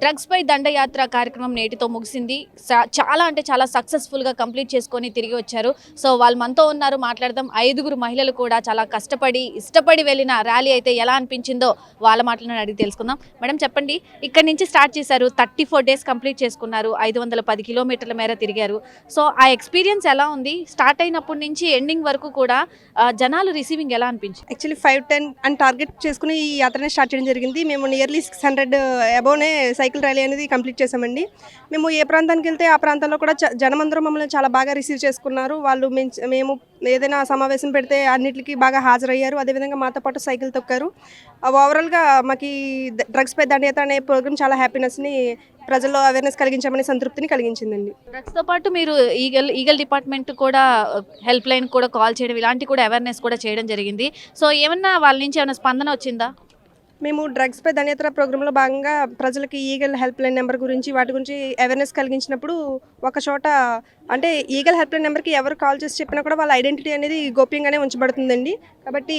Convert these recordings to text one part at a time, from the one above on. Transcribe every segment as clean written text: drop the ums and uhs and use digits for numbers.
Drugs పై దండయాత్ర కార్యక్రమం నేటితో ముగిసింది. చాలా అంటే చాలా సక్సెస్ఫుల్గా కంప్లీట్ చేసుకొని తిరిగి వచ్చారు. సో వాళ్ళు మనతో ఉన్నారు, మాట్లాడదాం. 5గురు మహిళలు కూడా చాలా కష్టపడి ఇష్టపడి వెళ్ళిన ర్యాలీ అయితే ఎలా అనిపించిందో వాళ్ళ మాటలను అడిగి తెలుసుకుందాం. మేడం చెప్పండి, ఇక్కడ నుంచి స్టార్ట్ చేశారు, 34 డేస్ కంప్లీట్ చేసుకున్నారు, 510 కిలోమీటర్ల మేర తిరిగారు. సో ఆ ఎక్స్పీరియన్స్ ఎలా ఉంది? స్టార్ట్ అయినప్పటి నుంచి ఎండింగ్ వరకు కూడా జనాలు రిసీవింగ్ ఎలా అనిపించింది? యాక్చువల్లీ 510 అని టార్గెట్ చేసుకుని ఈ యాత్రని స్టార్ట్ చేయడం జరిగింది. మేము నియర్లీ 600 అబోవ్నే సైకిల్ ర్యాలీ అనేది కంప్లీట్ చేసామండి. మేము ఏ ప్రాంతానికి వెళ్తే ఆ ప్రాంతంలో కూడా జనమందరూ మమ్మల్ని చాలా బాగా రిసీవ్ చేసుకున్నారు. వాళ్ళు మేము ఏదైనా సమావేశం పెడితే అన్నిటికీ బాగా హాజరయ్యారు. అదేవిధంగా మాతో పాటు సైకిల్ తొక్కారు. ఓవరాల్గా మాకు డ్రగ్స్ పై దండయాత్ర అనే ప్రోగ్రామ్ చాలా హ్యాపీనెస్ని, ప్రజల్లో అవేర్నెస్ కలిగించామనే సంతృప్తిని కలిగించిందండి. డ్రగ్స్తో పాటు మీరు ఈగల్ డిపార్ట్మెంట్ కూడా హెల్ప్ లైన్ కూడా కాల్ చేయడం, ఇలాంటి కూడా అవేర్నెస్ కూడా చేయడం జరిగింది. సో ఏమన్నా వాళ్ళ నుంచి ఏమైనా స్పందన వచ్చిందా? మేము డ్రగ్స్ పై దండయాత్ర ప్రోగ్రాంలో భాగంగా ప్రజలకి ఈగల్ హెల్ప్ లైన్ నెంబర్ గురించి వాటి గురించి అవేర్నెస్ కలిగించినప్పుడు ఒక చోట అంటే ఈగల్ హెల్ప్ లైన్ నెంబర్కి ఎవరు కాల్ చేసి చెప్పినా కూడా వాళ్ళ ఐడెంటిటీ అనేది గోప్యంగానే ఉంచబడుతుందండి. కాబట్టి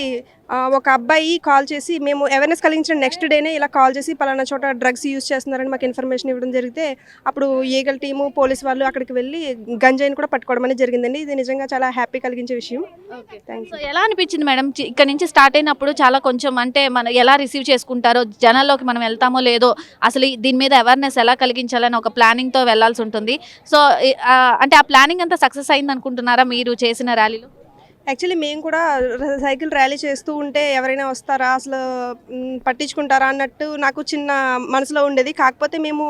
ఒక అబ్బాయి కాల్ చేసి మేము అవేర్నెస్ కలిగించిన నెక్స్ట్ డేనే ఇలా కాల్ చేసి పలానా చోట డ్రగ్స్ యూజ్ చేస్తున్నారని మాకు ఇన్ఫర్మేషన్ ఇవ్వడం జరిగితే అప్పుడు ఈగల్ టీము పోలీస్ వాళ్ళు అక్కడికి వెళ్ళి గంజాయిని కూడా పట్టుకోవడం అనేది జరిగిందండి. ఇది నిజంగా చాలా హ్యాపీ కలిగించే విషయం. సో ఎలా అనిపించింది మేడం? ఇక్కడ నుంచి స్టార్ట్ అయినప్పుడు చాలా కొంచెం అంటే మనం ఎలా రిసీవ్ చేసుకుంటారో, జనాల్లోకి మనం వెళ్తామో లేదో, అసలు దీని మీద అవేర్నెస్ ఎలా కలిగించాలని ఒక ప్లానింగ్తో వెళ్లాల్సి ఉంటుంది. సో అంటే ఆ ప్లానింగ్ అంతా సక్సెస్ అయింది అనుకుంటున్నారా మీరు చేసిన ర్యాలీలో? యాక్చువల్లీ మేము కూడా సైకిల్ ర్యాలీ చేస్తూ ఉంటే ఎవరైనా వస్తారా, అసలు పట్టించుకుంటారా అన్నట్టు నాకు చిన్న మనసులో ఉండేది. కాకపోతే మేము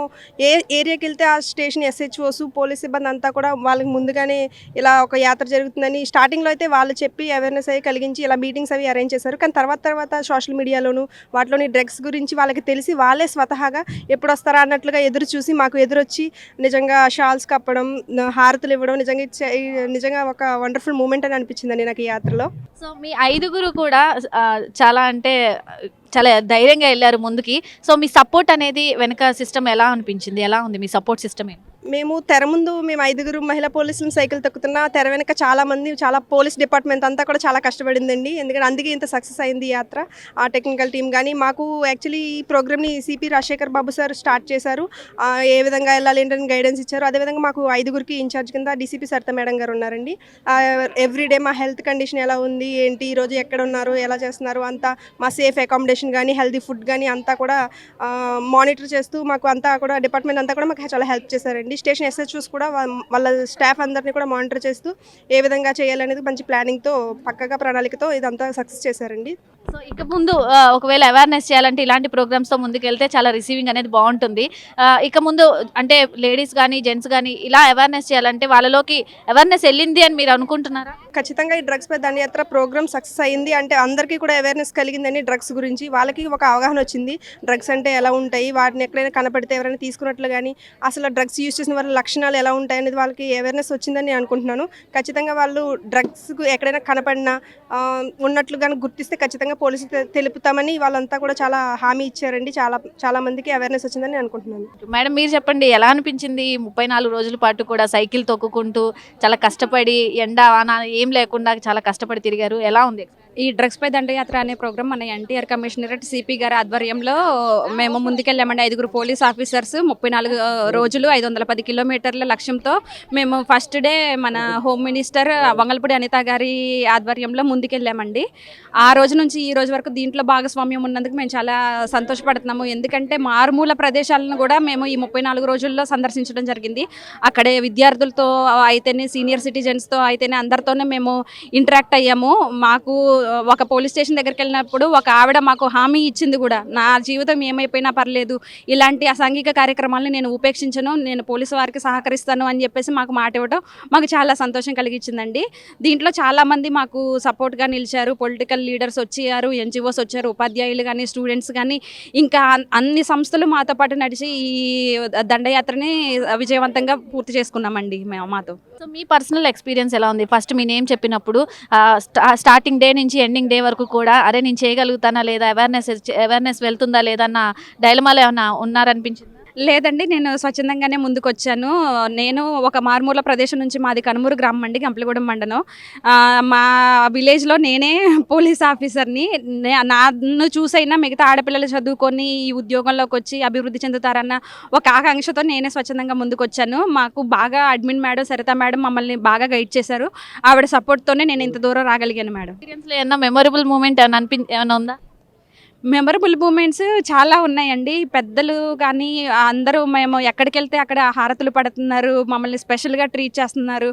ఏ ఏరియాకి వెళ్తే ఆ స్టేషన్ ఎస్హెచ్ఓస్ పోలీస్ సిబ్బంది అంతా కూడా వాళ్ళకి ముందుగానే ఇలా ఒక యాత్ర జరుగుతుందని స్టార్టింగ్లో అయితే వాళ్ళు చెప్పి అవేర్నెస్ అవి కలిగించి ఇలా మీటింగ్స్ అవి అరేంజ్ చేశారు. కానీ తర్వాత సోషల్ మీడియాలోను వాటిలోని డ్రగ్స్ గురించి వాళ్ళకి తెలిసి వాళ్ళే స్వతహాగా ఎప్పుడు వస్తారా అన్నట్లుగా ఎదురు చూసి మాకు ఎదురొచ్చి నిజంగా షాల్స్ కప్పడం, హారతులు ఇవ్వడం నిజంగా ఒక వండర్ఫుల్ మూమెంట్ అని అనిపించిందండి నాకు ఈ యాత్రలో. సో మీ 5గురు కూడా చాలా అంటే చాలా ధైర్యంగా వెళ్ళారు ముందుకి. సో మీ సపోర్ట్ అనేది వెనక సిస్టమ్ ఎలా అనిపించింది? ఎలా ఉంది మీ సపోర్ట్ సిస్టమ్? మేము తెర ముందు 5గురు మహిళా పోలీసులను సైకిల్ తొక్కుతున్నా, తెర వెనక చాలా పోలీస్ డిపార్ట్మెంట్ అంతా కూడా చాలా కష్టపడిందండి. ఎందుకంటే అందుకే ఇంత సక్సెస్ అయింది ఈ యాత్ర. ఆ టెక్నికల్ టీం కానీ మాకు యాక్చువల్లీ ఈ ప్రోగ్రామ్ని సిపి రాజశేఖర్ బాబు సార్ స్టార్ట్ చేశారు. ఏ విధంగా వెళ్ళాలి ఏంటని గైడెన్స్ ఇచ్చారు. అదేవిధంగా మాకు 5గురికి ఇన్ఛార్జ్ కింద డీసీపీ సరిత మేడం గారు ఉన్నారండి. ఎవ్రీడే మా హెల్త్ కండిషన్ ఎలా ఉంది ఏంటి, ఈరోజు ఎక్కడ ఉన్నారు, ఎలా చేస్తున్నారు, అంతా మా సేఫ్ అకామిడేషన్ కానీ హెల్తీ ఫుడ్ కానీ అంతా కూడా మానిటర్ చేస్తూ మాకు అంతా కూడా డిపార్ట్మెంట్ అంతా కూడా మాకు చాలా హెల్ప్ చేశారండి. స్టేషన్ ఎస్హెచ్ఓస్ కూడా వాళ్ళ స్టాఫ్ అందరినీ కూడా మానిటర్ చేస్తూ ఏ విధంగా చేయాలనేది మంచి ప్లానింగ్తో పక్కగా ప్రణాళికతో ఇదంతా సక్సెస్ చేశారండి. సో ఇక ముందు ఒకవేళ అవేర్నెస్ చేయాలంటే ఇలాంటి ప్రోగ్రామ్స్తో ముందుకు వెళ్తే చాలా రిసీవింగ్ అనేది బాగుంటుంది. ఇక ముందు అంటే లేడీస్ కానీ జెంట్స్ కానీ ఇలా అవేర్నెస్ చేయాలంటే వాళ్ళలోకి అవేర్నెస్ వెళ్ళింది అని మీరు అనుకుంటున్నారా? ఖచ్చితంగా ఈ డ్రగ్స్ పై దండయాత్ర ప్రోగ్రామ్ సక్సెస్ అయ్యింది అంటే అందరికీ కూడా అవేర్నెస్ కలిగిందని డ్రగ్స్ గురించి వాళ్ళకి ఒక అవగాహన వచ్చింది. డ్రగ్స్ అంటే ఎలా ఉంటాయి, వాటిని ఎక్కడైనా కనపడితే ఎవరైనా తీసుకున్నట్లు కానీ అసలు డ్రగ్స్ యూజ్ చేసిన వాళ్ళ లక్షణాలు ఎలా ఉంటాయి అనేది వాళ్ళకి అవేర్నెస్ వచ్చిందని నేను అనుకుంటున్నాను. ఖచ్చితంగా వాళ్ళు డ్రగ్స్కు ఎక్కడైనా కనపడినా ఉన్నట్లు కానీ గుర్తిస్తే ఖచ్చితంగా పోలీసులు తెలుపుతామని వాళ్ళంతా కూడా చాలా హామీ ఇచ్చారండి. చాలా మందికి అవేర్నెస్ వచ్చిందని నేను అనుకుంటున్నాను. మేడం మీరు చెప్పండి, ఎలా అనిపించింది 34 రోజుల పాటు కూడా సైకిల్ తొక్కుకుంటూ చాలా కష్టపడి ఎండ వాన ఏం లేకుండా చాలా కష్టపడి తిరిగారు, ఎలా ఉంది? ఈ డ్రగ్స్ పై దండయాత్ర అనే ప్రోగ్రామ్ మన ఎన్టీఆర్ కమిషనరేట్ సిపి గారి ఆధ్వర్యంలో మేము ముందుకెళ్ళామండి. 5గురు పోలీస్ ఆఫీసర్స్ 34 రోజులు 510 కిలోమీటర్ల లక్ష్యంతో మేము ఫస్ట్ డే మన హోమ్ మినిస్టర్ వంగలపూడి అనిత గారి ఆధ్వర్యంలో ముందుకెళ్ళామండి. ఆ రోజు నుంచి ఈ రోజు వరకు దీంట్లో భాగస్వామ్యం ఉన్నందుకు మేము చాలా సంతోషపడుతున్నాము. ఎందుకంటే మారుమూల ప్రదేశాలను కూడా మేము ఈ 34 రోజుల్లో సందర్శించడం జరిగింది. అక్కడే విద్యార్థులతో అయితేనే సీనియర్ సిటిజన్స్తో అయితేనే అందరితోనే మేము ఇంటరాక్ట్ అయ్యాము. మాకు ఒక పోలీస్ స్టేషన్ దగ్గరికి వెళ్ళినప్పుడు ఒక ఆవిడ మాకు హామీ ఇచ్చింది కూడా, నా జీవితం ఏమైపోయినా పర్లేదు, ఇలాంటి అసాంఘిక కార్యక్రమాలను నేను ఉపేక్షించను, నేను పోలీసు వారికి సహకరిస్తాను అని చెప్పేసి మాకు మాట ఇవ్వడం మాకు చాలా సంతోషం కలిగించిందండి. దీంట్లో చాలామంది మాకు సపోర్ట్గా నిలిచారు. పొలిటికల్ లీడర్స్ వచ్చారు, ఎన్జిఓస్ వచ్చారు, ఉపాధ్యాయులు కానీ స్టూడెంట్స్ కానీ ఇంకా అన్ని సంస్థలు మాతో పాటు నడిచి ఈ దండయాత్రని విజయవంతంగా పూర్తి చేసుకున్నామండి మాతో. సో మీ పర్సనల్ ఎక్స్పీరియన్స్ ఎలా ఉంది? ఫస్ట్ మీ నేమ్ చెప్పినప్పుడు స్టార్టింగ్ డే నుంచి ఎండింగ్ డే వరకు కూడా అరే నేను చేయగలుగుతానా లేదా, అవేర్నెస్ వెళ్తుందా లేదా అన్న డైలమాలో ఏమన్నా ఉన్నారనిపించింది? లేదండి, నేను స్వచ్ఛందంగానే ముందుకొచ్చాను. నేను ఒక మారుమూల ప్రదేశం నుంచి, మాది కనుమూరు గ్రామం అండి, గంపలగూడెం మండలం. మా విలేజ్లో నేనే పోలీస్ ఆఫీసర్ని. నన్ను చూసైనా మిగతా ఆడపిల్లలు చదువుకొని ఈ ఉద్యోగంలోకి వచ్చి అభివృద్ధి చెందుతారన్న ఒక ఆకాంక్షతో నేనే స్వచ్ఛందంగా ముందుకొచ్చాను. మాకు బాగా అడ్మిన్ మేడం, సరిత మేడం మమ్మల్ని బాగా గైడ్ చేశారు. ఆవిడ సపోర్ట్తోనే నేను ఇంత దూరం రాగలిగాను మేడం. ఎక్స్పీరియన్స్లో ఏమన్నా మెమొరబుల్ మూమెంట్ ఏమన్నా ఉందా? మెమరబుల్ మూమెంట్స్ చాలా ఉన్నాయండి. పెద్దలు కానీ అందరూ మేము ఎక్కడికి వెళ్తే అక్కడ హారతులు పడుతున్నారు, మమ్మల్ని స్పెషల్గా ట్రీట్ చేస్తున్నారు.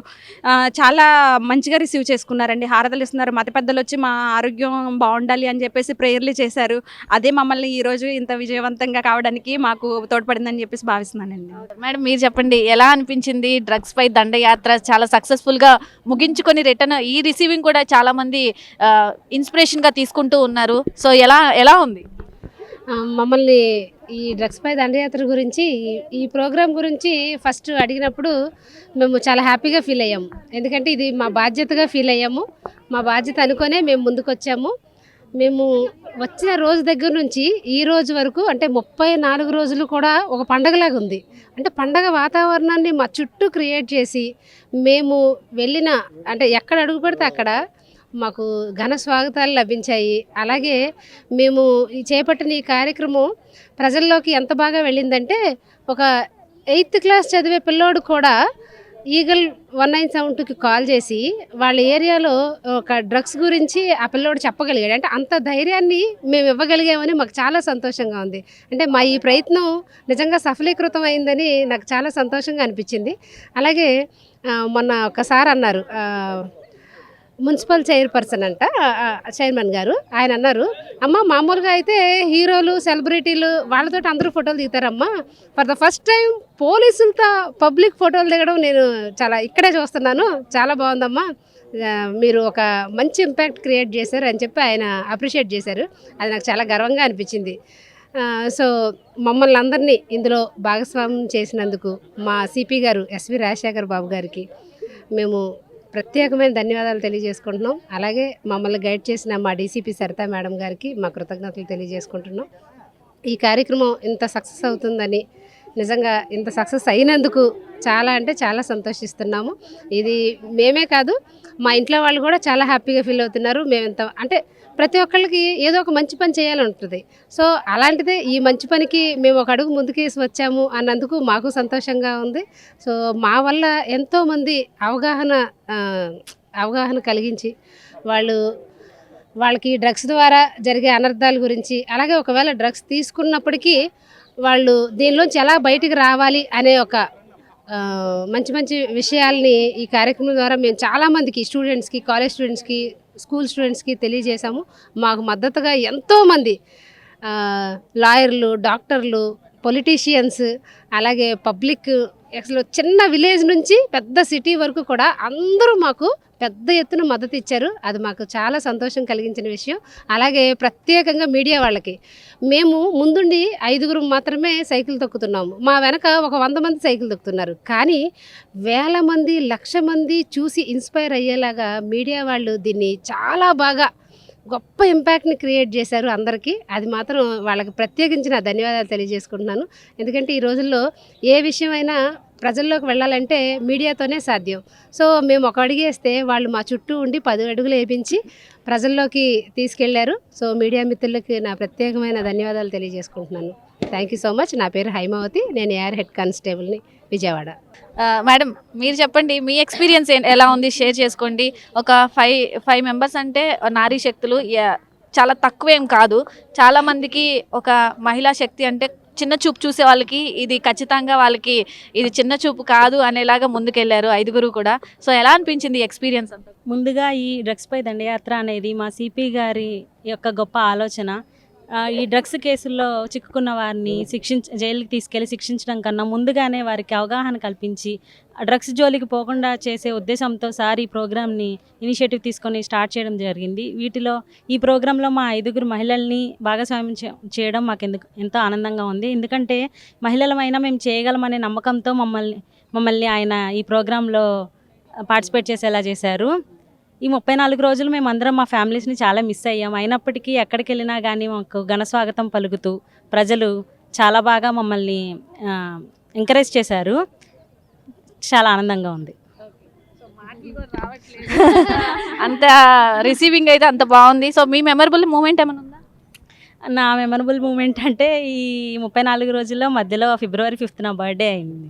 చాలా మంచిగా రిసీవ్ చేసుకున్నారండి, హారతులు ఇస్తున్నారు. మత పెద్దలు వచ్చి మా ఆరోగ్యం బాగుండాలి అని చెప్పేసి ప్రేయర్లు చేశారు. అదే మమ్మల్ని ఈరోజు ఇంత విజయవంతంగా కావడానికి మాకు తోడ్పడిందని చెప్పేసి భావిస్తున్నానండి. మేడం మీరు చెప్పండి, ఎలా అనిపించింది డ్రగ్స్ పై దండయాత్ర చాలా సక్సెస్ఫుల్గా ముగించుకొని రిటర్న్ ఈ రిసీవింగ్ కూడా చాలా మంది ఇన్స్పిరేషన్గా తీసుకుంటూ ఉన్నారు. సో ఎలా ఉంది? మమ్మల్ని ఈ డ్రగ్స్ పై దండయాత్ర గురించి, ఈ ప్రోగ్రాం గురించి ఫస్ట్ అడిగినప్పుడు మేము చాలా హ్యాపీగా ఫీల్ అయ్యాము. ఎందుకంటే ఇది మా బాధ్యతగా ఫీల్ అయ్యాము. మా బాధ్యత అనుకునే మేము ముందుకు వచ్చాము. మేము వచ్చిన రోజు దగ్గర నుంచి ఈ రోజు వరకు అంటే 34 రోజులు కూడా ఒక పండగలాగా ఉంది. అంటే పండగ వాతావరణాన్ని మా చుట్టూ క్రియేట్ చేసి మేము వెళ్ళిన అంటే ఎక్కడ అడుగు పెడితే అక్కడ మాకు ఘన స్వాగతాలు లభించాయి. అలాగే మేము ఈ చేపట్టిన ఈ కార్యక్రమం ప్రజల్లోకి ఎంత బాగా వెళ్ళిందంటే, ఒక 8th క్లాస్ చదివే పిల్లోడు కూడా ఈగల్ 1972కి కాల్ చేసి వాళ్ళ ఏరియాలో ఒక డ్రగ్స్ గురించి ఆ పిల్లోడు చెప్పగలిగాడు. అంటే అంత ధైర్యాన్ని మేము ఇవ్వగలిగామని మాకు చాలా సంతోషంగా ఉంది. అంటే మా ఈ ప్రయత్నం నిజంగా సఫలీకృతం అయిందని నాకు చాలా సంతోషంగా అనిపించింది. అలాగే మొన్న ఒకసారి అన్నారు, మున్సిపల్ చైర్పర్సన్ అంట, చైర్మన్ గారు, ఆయన అన్నారు, అమ్మ మామూలుగా అయితే హీరోలు, సెలబ్రిటీలు వాళ్ళతో అందరూ ఫోటోలు దిగుతారమ్మా, ఫర్ ద ఫస్ట్ టైం పోలీసులతో పబ్లిక్ ఫోటోలు దిగడం నేను చాలా ఇక్కడే చూస్తున్నాను, చాలా బాగుందమ్మా, మీరు ఒక మంచి ఇంపాక్ట్ క్రియేట్ చేశారు అని చెప్పి ఆయన అప్రిషియేట్ చేశారు. అది నాకు చాలా గర్వంగా అనిపించింది. సో మమ్మల్ని అందరినీ ఇందులో భాగస్వామ్యం చేసినందుకు మా సిపి గారు ఎస్వి రాజశేఖర్ బాబు గారికి మేము ప్రత్యేకమైన ధన్యవాదాలు తెలియజేసుకుంటున్నాం. అలాగే మమ్మల్ని గైడ్ చేసిన మా డీసీపీ సరిత మేడం గారికి మా కృతజ్ఞతలు తెలియజేసుకుంటున్నాం. ఈ కార్యక్రమం ఇంత సక్సెస్ అవుతుందని, నిజంగా ఇంత సక్సెస్ అయినందుకు చాలా అంటే చాలా సంతోషిస్తున్నాము. ఇది మేమే కాదు, మా ఇంట్లో వాళ్ళు కూడా చాలా హ్యాపీగా ఫీల్ అవుతున్నారు. మేము ఇంత అంటే ప్రతి ఒక్కళ్ళకి ఏదో ఒక మంచి పని చేయాలని ఉంటుంది. సో అలాంటిదే ఈ మంచి పనికి మేము ఒక అడుగు ముందుకేసి వచ్చాము అన్నందుకు మాకు సంతోషంగా ఉంది. సో మా వల్ల ఎంతోమంది అవగాహన కలిగించి వాళ్ళకి డ్రగ్స్ ద్వారా జరిగే అనర్థాల గురించి, అలాగే ఒకవేళ డ్రగ్స్ తీసుకున్నప్పటికీ వాళ్ళు దీనిలోంచి ఎలా బయటికి రావాలి అనే ఒక మంచి మంచి విషయాల్ని ఈ కార్యక్రమం ద్వారా మేము చాలామందికి, స్టూడెంట్స్కి, కాలేజ్ స్టూడెంట్స్కి, స్కూల్ స్టూడెంట్స్కి తెలియజేశాము. మాకు మద్దతుగా ఎంతోమంది లాయర్లు, డాక్టర్లు, పొలిటీషియన్స్, అలాగే పబ్లిక్, అసలు చిన్న విలేజ్ నుంచి పెద్ద సిటీ వరకు కూడా అందరూ మాకు పెద్ద ఎత్తున మద్దతు ఇచ్చారు. అది మాకు చాలా సంతోషం కలిగించిన విషయం. అలాగే ప్రత్యేకంగా మీడియా వాళ్ళకి, మేము ముందుండి 5గురు మాత్రమే సైకిల్ తొక్కుతున్నాము, మా వెనక ఒక 100 మంది సైకిల్ తొక్కుతున్నారు. కానీ 1000 మంది, 1,00,000 మంది చూసి ఇన్స్పైర్ అయ్యేలాగా మీడియా వాళ్ళు దీన్ని చాలా బాగా గొప్ప ఇంపాక్ట్ని క్రియేట్ చేశారు అందరికీ. అది మాత్రం వాళ్ళకి ప్రత్యేకించిన ధన్యవాదాలు తెలియజేసుకుంటున్నాను. ఎందుకంటే ఈ రోజుల్లో ఏ విషయమైనా ప్రజల్లోకి వెళ్ళాలంటే మీడియాతోనే సాధ్యం. సో మేము ఒక అడుగు వేస్తే వాళ్ళు మా చుట్టూ ఉండి 10 అడుగులు వేయించి ప్రజల్లోకి తీసుకెళ్లారు. సో మీడియా మిత్రులకి నా ప్రత్యేకమైన ధన్యవాదాలు తెలియజేసుకుంటున్నాను. Thank you so much. నా పేరు హైమావతి, నేను ఏఆర్ హెడ్ కానిస్టేబుల్ని, విజయవాడ. మేడం మీరు చెప్పండి, మీ ఎక్స్పీరియన్స్ ఎలా ఉంది షేర్ చేసుకోండి. ఒక 5 మెంబర్స్ అంటే నారీ శక్తులు చాలా తక్కువేం కాదు. చాలామందికి ఒక మహిళా శక్తి అంటే చిన్న చూపు చూసే వాళ్ళకి ఇది ఖచ్చితంగా వాళ్ళకి ఇది చిన్న చూపు కాదు అనేలాగా ముందుకెళ్లారు 5గురు కూడా. సో ఎలా అనిపించింది ఎక్స్పీరియన్స్ అంతా? ముందుగా ఈ డ్రగ్స్ పై దండయాత్ర అనేది మా సిపి గారి యొక్క గొప్ప ఆలోచన. ఈ డ్రగ్స్ కేసుల్లో చిక్కుకున్న వారిని జైలుకి తీసుకెళ్లి శిక్షించడం కన్నా ముందుగానే వారికి అవగాహన కల్పించి డ్రగ్స్ జోలికి పోకుండా చేసే ఉద్దేశంతో సార్ ఈ ప్రోగ్రామ్ని ఇనిషియేటివ్ తీసుకొని స్టార్ట్ చేయడం జరిగింది. ఈ ప్రోగ్రాంలో మా 5గురు మహిళల్ని భాగస్వామ్యం చేయడం మాకు ఎంతో ఆనందంగా ఉంది. ఎందుకంటే మహిళలమైనా మేము చేయగలమనే నమ్మకంతో మమ్మల్ని ఆయన ఈ ప్రోగ్రాంలో పార్టిసిపేట్ చేసేలా చేశారు. ఈ 34 రోజులు మేము అందరం మా ఫ్యామిలీస్ని చాలా మిస్ అయ్యాం. అయినప్పటికీ ఎక్కడికి వెళ్ళినా కానీ మాకు ఘన స్వాగతం పలుకుతూ ప్రజలు చాలా బాగా మమ్మల్ని ఎంకరేజ్ చేశారు. చాలా ఆనందంగా ఉంది. అంత రిసీవింగ్ అయితే అంత బాగుంది. సో మీ మెమరబుల్ మూమెంట్ ఏమైనా ఉందా? నా మెమరబుల్ మూమెంట్ అంటే ఈ 34 రోజుల్లో మధ్యలో ఫిబ్రవరి 5th నా బర్త్డే అయింది.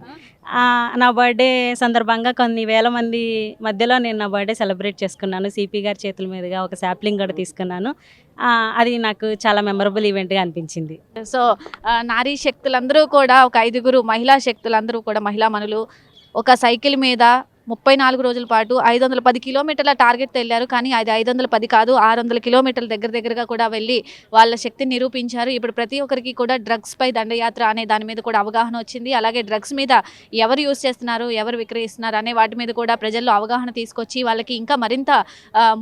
నా బర్త్డే సందర్భంగా కొన్ని వేల మంది మధ్యలో నేను నా బర్త్డే సెలబ్రేట్ చేసుకున్నాను. సిపి గారి చేతుల మీదుగా ఒక శాప్లింగ్ కూడా తీసుకున్నాను. అది నాకు చాలా మెమరబుల్ ఈవెంట్గా అనిపించింది. సో నారీ శక్తులందరూ కూడా ఒక 5గురు మహిళా శక్తులందరూ కూడా మహిళా మనులు ఒక సైకిల్ మీద 34 రోజుల పాటు 510 కిలోమీటర్ల టార్గెట్తో వెళ్ళారు. కానీ అది 510 కాదు, 600 కిలోమీటర్ల దగ్గరగా కూడా వెళ్ళి వాళ్ళ శక్తిని నిరూపించారు. ఇప్పుడు ప్రతి ఒక్కరికి కూడా డ్రగ్స్పై దండయాత్ర అనే దాని మీద కూడా అవగాహన వచ్చింది. అలాగే డ్రగ్స్ మీద ఎవరు యూజ్ చేస్తున్నారు, ఎవరు విక్రయిస్తున్నారు అనే వాటి మీద కూడా ప్రజల్లో అవగాహన తీసుకొచ్చి వాళ్ళకి ఇంకా మరింత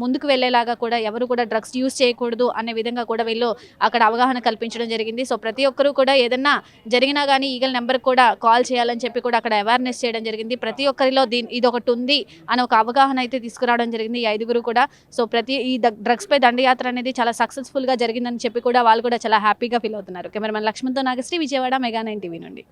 ముందుకు వెళ్ళేలాగా కూడా ఎవరు కూడా డ్రగ్స్ యూజ్ చేయకూడదు అనే విధంగా కూడా వీళ్ళు అక్కడ అవగాహన కల్పించడం జరిగింది. సో ప్రతి ఒక్కరూ కూడా ఏదన్నా జరిగినా కానీ ఈగల్ నెంబర్ కూడా కాల్ చేయాలని చెప్పి కూడా అక్కడ అవేర్నెస్ చేయడం జరిగింది. ప్రతి ఒక్కరిలో ఇది ఒకటి ఉంది అని ఒక అవగాహన అయితే తీసుకురావడం జరిగింది ఈ 5గురు కూడా. సో ఈ డ్రగ్స్పై దండయాత్ర అనేది చాలా సక్సెస్ఫుల్గా జరిగిందని చెప్పి కూడా వాళ్ళు కూడా చాలా హ్యాపీగా ఫీల్ అవుతున్నారు. కెమెరామెన్ లక్ష్మణ్తో నాగశ్రీ, విజయవాడ, మెగా 9 టీవీ నుండి.